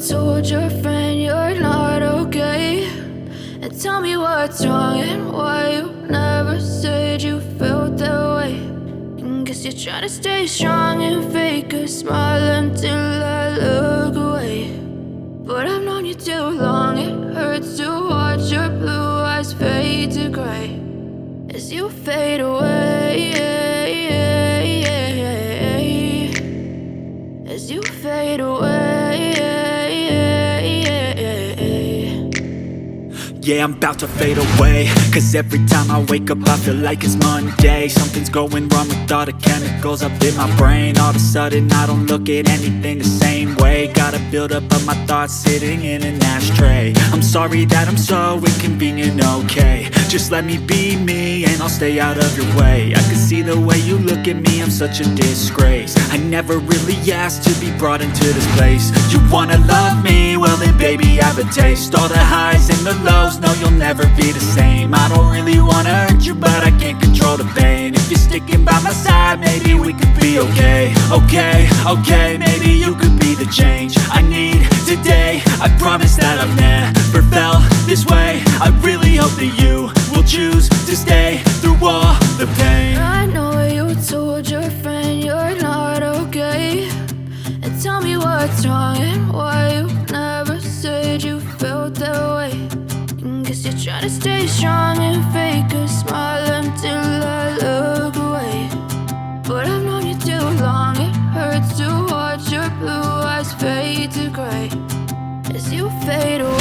told your friend you're not okay, and tell me what's wrong and why you never said you felt that way. And guess you're trying to stay strong and fake a smile until I look away. But I've known you too long, it hurts to watch your blue eyes fade to gray as you fade away, as you fade away. Yeah, I'm about to fade away, cause every time I wake up I feel like it's Monday. Something's going wrong with all the chemicals up in my brain. All of a sudden I don't look at anything the same way. Gotta build up of my thoughts sitting in an ashtray. I'm sorry that I'm so inconvenient, okay. Just let me be me and I'll stay out of your way. I can see the way you look at me, I'm such a disgrace. I never really asked to be brought into this place. You wanna love me? Well then baby I have a taste. All the highs and the lows, no you'll never be the same. I don't really wanna hurt you but I can't control the pain. If you're sticking by my side maybe we could be okay. Okay, maybe you could be the change I need today. I promise that I've never felt this way. I really hope that you will choose to stay through all the pain. I know you told your friend you're not okay, and tell me what's wrong and why you never said you felt that way. And guess you're trying to stay strong and fake a smile until I look away. But I've known you too long, it hurts to watch your blue eyes fade to gray as you fade away.